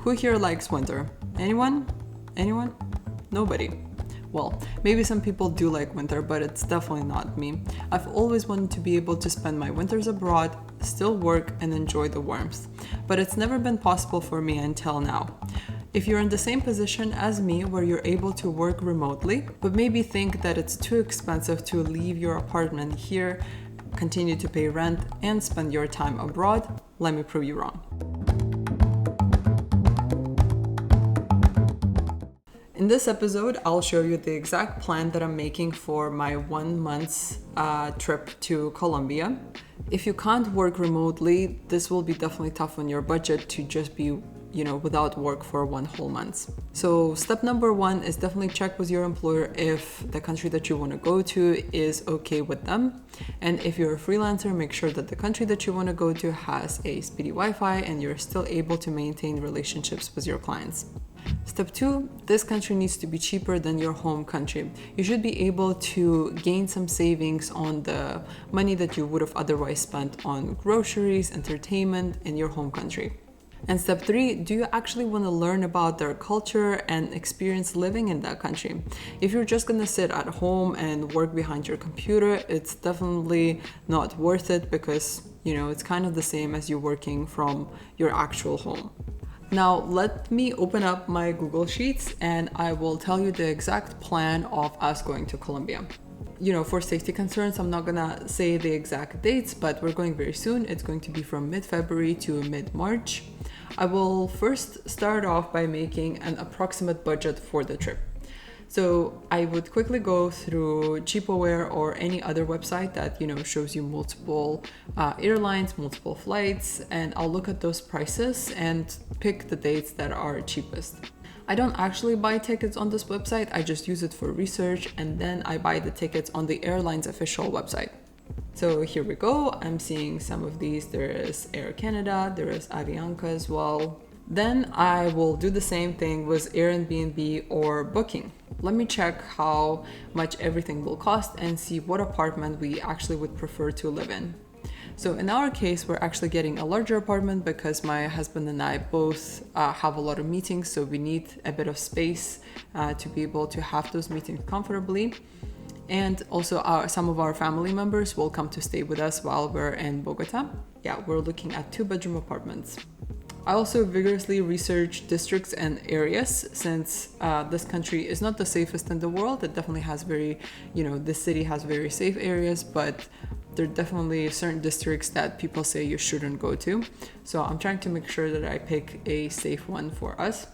Who here likes winter? Anyone? Anyone? Nobody. Well, maybe some people do like winter, but it's definitely not me. I've always wanted to be able to spend my winters abroad, still work and enjoy the warmth. But it's never been possible for me until now. If you're in the same position as me where you're able to work remotely, but maybe think that it's too expensive to leave your apartment here, continue to pay rent, and spend your time abroad, let me prove you wrong. In this episode, I'll show you the exact plan that I'm making for my 1 month's trip to Colombia. If you can't work remotely, this will be definitely tough on your budget to just be without work for 1 whole month. So step number 1 is definitely check with your employer if the country that you want to go to is okay with them. And if you're a freelancer, make sure that the country that you want to go to has a speedy Wi-Fi and you're still able to maintain relationships with your clients. Step 2, this country needs to be cheaper than your home country. You should be able to gain some savings on the money that you would have otherwise spent on groceries, entertainment in your home country. And step 3, do you actually want to learn about their culture and experience living in that country? If you're just going to sit at home and work behind your computer, it's definitely not worth it because, it's kind of the same as you working from your actual home. Now, let me open up my Google Sheets and I will tell you the exact plan of us going to Colombia. For safety concerns, I'm not gonna say the exact dates, but we're going very soon. It's going to be from mid-February to mid-March. I will first start off by making an approximate budget for the trip. So I would quickly go through CheapAware or any other website that shows you multiple airlines, multiple flights, and I'll look at those prices and pick the dates that are cheapest. I don't actually buy tickets on this website, I just use it for research and then I buy the tickets on the airline's official website. So here we go, I'm seeing some of these. There is Air Canada, there is Avianca as well. Then I will do the same thing with Airbnb or Booking. Let me check how much everything will cost and see what apartment we actually would prefer to live in. So in our case, we're actually getting a larger apartment because my husband and I both have a lot of meetings, so we need a bit of space to be able to have those meetings comfortably. And also some of our family members will come to stay with us while we're in Bogota. Yeah, we're looking at 2-bedroom apartments. I also vigorously research districts and areas since this country is not the safest in the world. It definitely has this city has very safe areas, but there are definitely certain districts that people say you shouldn't go to. So I'm trying to make sure that I pick a safe one for us.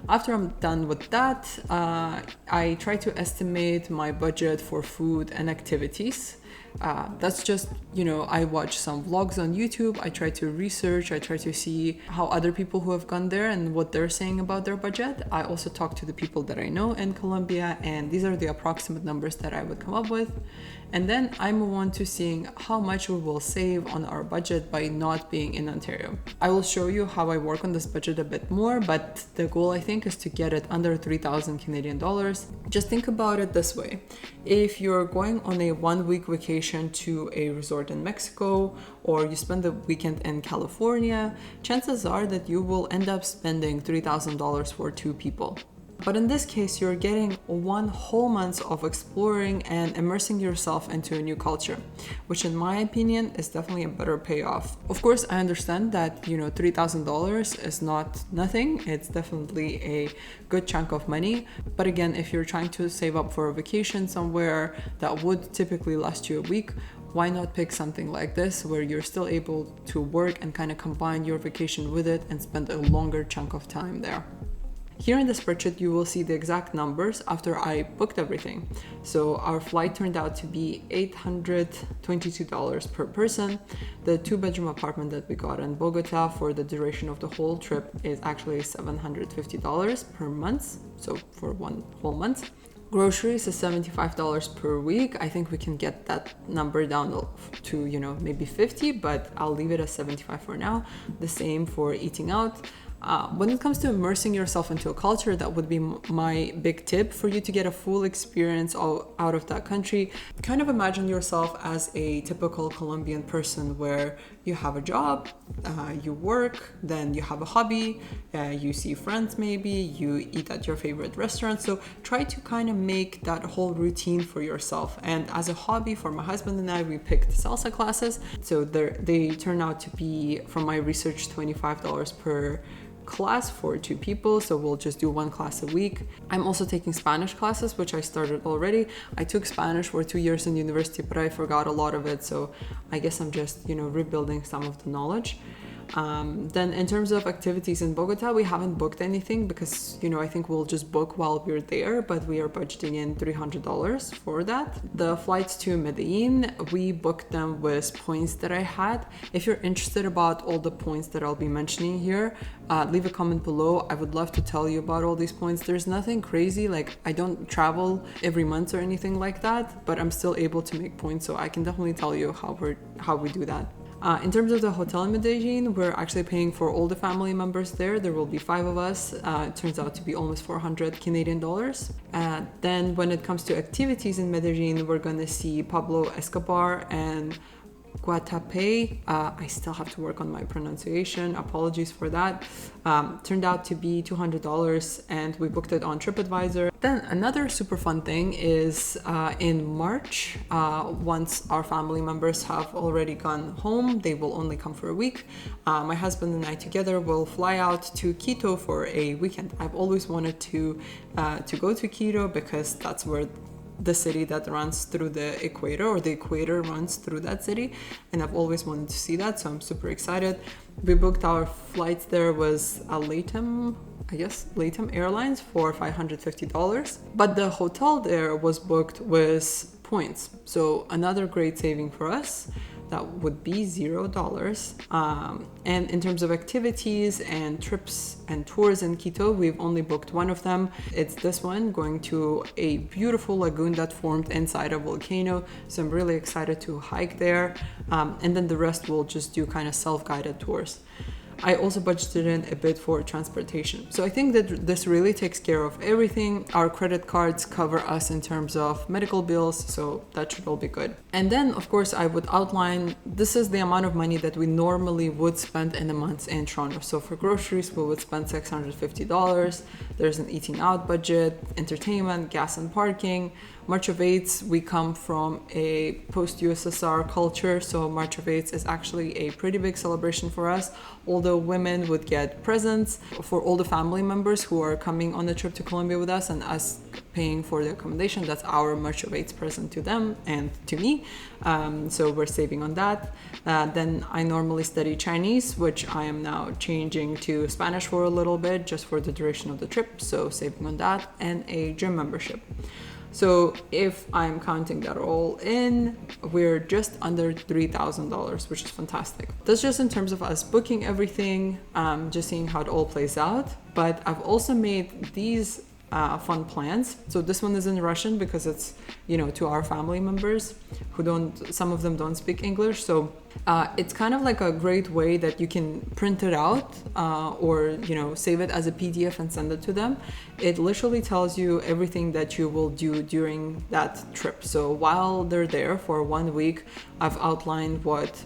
After I'm done with that, I try to estimate my budget for food and activities. That's just, I watch some vlogs on YouTube. I try to research, I try to see how other people who have gone there and what they're saying about their budget. I also talk to the people that I know in Colombia, and these are the approximate numbers that I would come up with. And then I move on to seeing how much we will save on our budget by not being in Ontario. I will show you how I work on this budget a bit more, but the goal I think is to get it under 3,000 Canadian dollars. Just think about it this way. If you're going on a 1-week vacation to a resort in Mexico, or you spend the weekend in California, chances are that you will end up spending $3,000 for 2 people. But in this case, you're getting 1 whole month of exploring and immersing yourself into a new culture, which in my opinion is definitely a better payoff. Of course, I understand that, $3,000 is not nothing. It's definitely a good chunk of money. But again, if you're trying to save up for a vacation somewhere that would typically last you a week, why not pick something like this where you're still able to work and kind of combine your vacation with it and spend a longer chunk of time there. Here in the spreadsheet, you will see the exact numbers after I booked everything. So our flight turned out to be $822 per person. The 2-bedroom apartment that we got in Bogota for the duration of the whole trip is actually $750 per month. So for 1 whole month. Groceries is $75 per week. I think we can get that number down to, maybe 50, but I'll leave it at 75 for now. The same for eating out. When it comes to immersing yourself into a culture, that would be my big tip for you to get a full experience out of that country. Kind of imagine yourself as a typical Colombian person where you have a job, you work, then you have a hobby, you see friends maybe, you eat at your favorite restaurant. So try to kind of make that whole routine for yourself. And as a hobby for my husband and I, we picked salsa classes. So they turn out to be, from my research, $25 per class for 2 people, so we'll just do 1 class a week. I'm also taking Spanish classes, which I started already. I took Spanish for 2 years in university, but I forgot a lot of it, so I guess I'm just, rebuilding some of the knowledge. Then in terms of activities in Bogota, we haven't booked anything because, I think we'll just book while we're there, but we are budgeting in $300 for that. The flights to Medellin, we booked them with points that I had. If you're interested about all the points that I'll be mentioning here, leave a comment below. I would love to tell you about all these points. There's nothing crazy, like I don't travel every month or anything like that, but I'm still able to make points, so I can definitely tell you how we do that. In terms of the hotel in Medellin, we're actually paying for all the family members there. There will be 5 of us. It turns out to be almost 400 Canadian dollars. Then when it comes to activities in Medellin, we're going to see Pablo Escobar and Guatapé. I still have to work on my pronunciation. Apologies for that. Turned out to be $200 and we booked it on TripAdvisor. Then another super fun thing is in March, once our family members have already gone home, they will only come for a week. My husband and I together will fly out to Quito for a weekend. I've always wanted to go to Quito because that's where the city that runs through the equator, or the equator runs through that city, and I've always wanted to see that, so I'm super excited. We booked our flights there was a LATAM Airlines for $550, but the hotel there was booked with points, so another great saving for us. That would be $0. And in terms of activities and trips and tours in Quito, we've only booked 1 of them. It's this one, going to a beautiful lagoon that formed inside a volcano. So I'm really excited to hike there. And then the rest will just do kind of self-guided tours. I also budgeted in a bit for transportation. So I think that this really takes care of everything. Our credit cards cover us in terms of medical bills, so that should all be good. And then, of course, I would outline, this is the amount of money that we normally would spend in a month in Toronto. So for groceries, we would spend $650. There's an eating out budget, entertainment, gas and parking. March of Eights, we come from a post-USSR culture, so March of Eights is actually a pretty big celebration for us. Although women would get presents for all the family members who are coming on the trip to Colombia with us, and us paying for the accommodation, that's our March of Eights present to them and to me. So we're saving on that. Then I normally study Chinese, which I am now changing to Spanish for a little bit, just for the duration of the trip, so saving on that, and a gym membership. So if I'm counting that all in, we're just under $3,000, which is fantastic. That's just in terms of us booking everything, just seeing how it all plays out. But I've also made these fun plans. So this one is in Russian because it's, to our family members who some of them don't speak English. So it's kind of like a great way that you can print it out or, save it as a PDF and send it to them. It literally tells you everything that you will do during that trip. So while they're there for 1 week, I've outlined what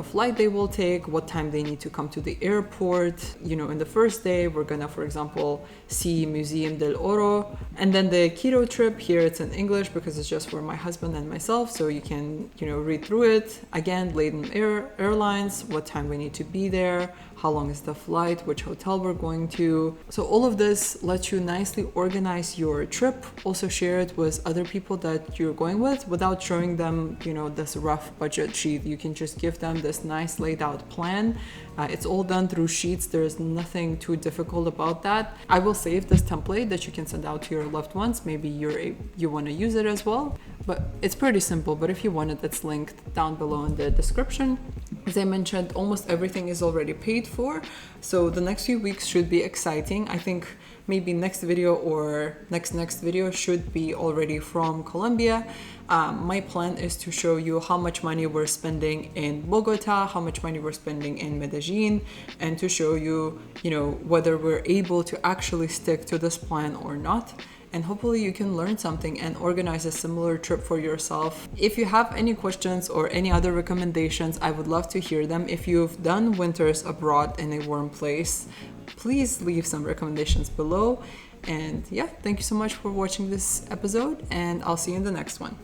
flight they will take, what time they need to come to the airport. In the first day, we're gonna, for example, see Museum del Oro. And then the Quito trip, here it's in English because it's just for my husband and myself. So you can, read through it. Again, Laden Airlines, what time we need to be there, how long is the flight, which hotel we're going to. So all of this lets you nicely organize your trip. Also share it with other people that you're going with without showing them, this rough budget sheet. You can just give them this nice laid out plan. It's all done through sheets. There's nothing too difficult about that. I will save this template that you can send out to your loved ones. Maybe you want to use it as well. But it's pretty simple. But if you want it, it's linked down below in the description. As I mentioned, almost everything is already paid for. So the next few weeks should be exciting. I think maybe next video or next video should be already from Colombia. My plan is to show you how much money we're spending in Bogota, how much money we're spending in Medellin, and to show you, whether we're able to actually stick to this plan or not. And hopefully you can learn something and organize a similar trip for yourself. If you have any questions or any other recommendations, I would love to hear them. If you've done winters abroad in a warm place, please leave some recommendations below. And yeah, thank you so much for watching this episode, and I'll see you in the next one.